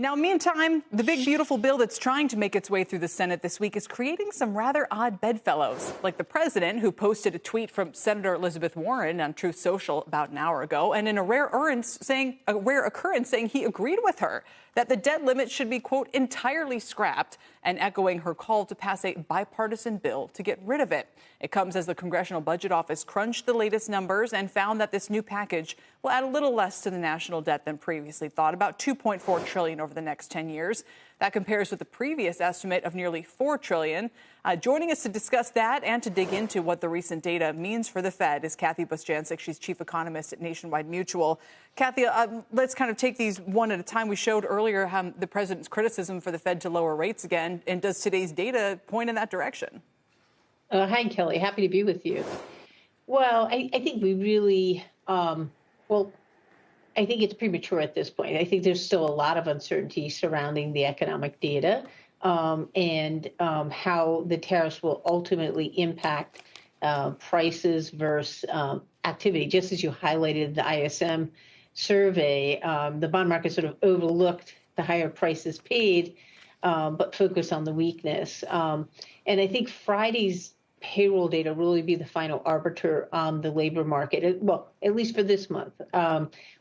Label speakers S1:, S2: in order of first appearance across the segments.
S1: Now, meantime, the big, beautiful bill that's trying to make its way through the Senate this week is creating some rather odd bedfellows, like the president, who posted a tweet from Senator Elizabeth Warren on Truth Social about an hour ago, and in a rare occurrence saying he agreed with her that the debt limit should be, quote, entirely scrapped, and echoing her call to pass a bipartisan bill to get rid of it. It comes as the Congressional Budget Office crunched the latest numbers and found that this new package will add a little less to the national debt than previously thought, about $2.4 trillion over the next 10 years. That compares with the previous estimate of nearly $4 trillion. Joining us to discuss that and to dig into what the recent data means for the Fed is Kathy Bostjancic. She's chief economist at Nationwide Mutual. Kathy, let's kind of take these one at a time. We showed earlier the president's criticism for the Fed to lower rates again. And does today's data point in that direction?
S2: Hi, Kelly. Happy to be with you. Well, I think we really, I think it's premature at this point. I think there's still a lot of uncertainty surrounding the economic data and how the tariffs will ultimately impact prices versus activity. Just as you highlighted the ISM survey, the bond market sort of overlooked the higher prices paid, but focused on the weakness. And I think Friday's payroll data will really be the final arbiter on the labor market, well, at least for this month.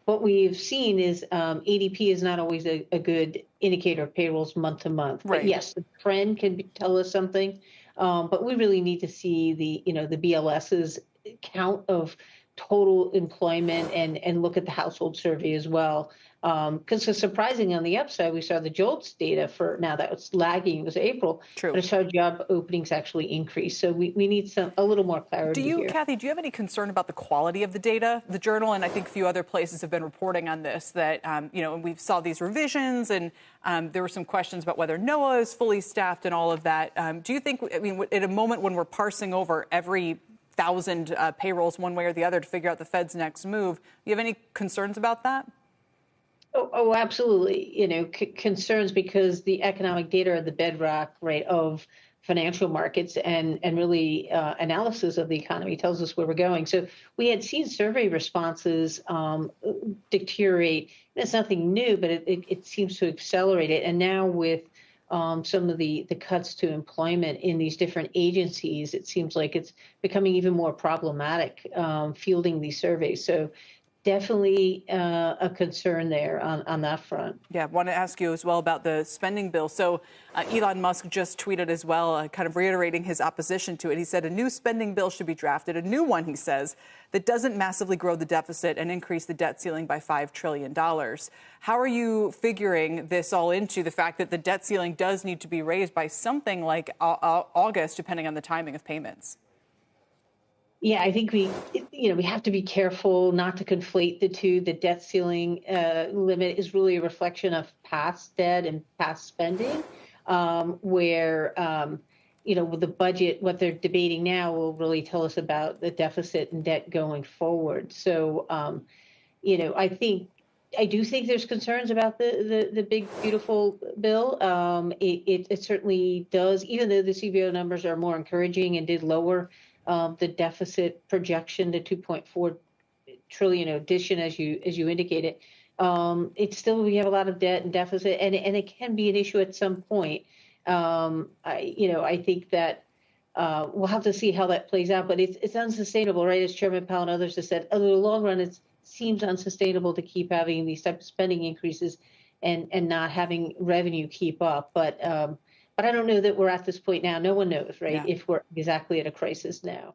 S2: What we've seen is ADP is not always a good indicator of payrolls month to month.
S1: Right.
S2: But yes, the trend can tell us something, but we really need to see the BLS's count of total employment and look at the household survey as well. Because it's surprising on the upside, we saw the JOLTS data for now that was lagging, it was April,
S1: True.
S2: but it showed job openings actually increased. So we need a little more clarity here.
S1: Kathy, do you have any concern about the quality of the data? The Journal and I think a few other places have been reporting on this, that, and we saw these revisions and there were some questions about whether NOAA is fully staffed and all of that. Do you think, at a moment when we're parsing over every 1,000 payrolls one way or the other to figure out the Fed's next move, do you have any concerns about that?
S2: Oh, absolutely. Concerns because the economic data are the bedrock, right, of financial markets and really analysis of the economy tells us where we're going. So we had seen survey responses deteriorate. It's nothing new, but it seems to accelerate it. And now with some of the cuts to employment in these different agencies, it seems like it's becoming even more problematic fielding these surveys. So definitely a concern there on that front.
S1: Yeah, I want to ask you as well about the spending bill. So Elon Musk just tweeted as well, kind of reiterating his opposition to it. He said a new spending bill should be drafted, a new one, he says, that doesn't massively grow the deficit and increase the debt ceiling by $5 trillion. How are you figuring this all into the fact that the debt ceiling does need to be raised by something like August, depending on the timing of payments?
S2: Yeah, I think we have to be careful not to conflate the two. The debt ceiling limit is really a reflection of past debt and past spending, where, with the budget, what they're debating now will really tell us about the deficit and debt going forward. So, I do think there's concerns about the big, beautiful bill. It certainly does, even though the CBO numbers are more encouraging and did lower the deficit projection to 2.4 trillion addition, as you indicated. It's still, we have a lot of debt and deficit, and it can be an issue at some point. I think that we'll have to see how that plays out, but it's unsustainable, right? As Chairman Powell and others have said, in the long run, it seems unsustainable to keep having these type of spending increases and not having revenue keep up. But I don't know that we're at this point now. No one knows, right, if we're exactly at a crisis now.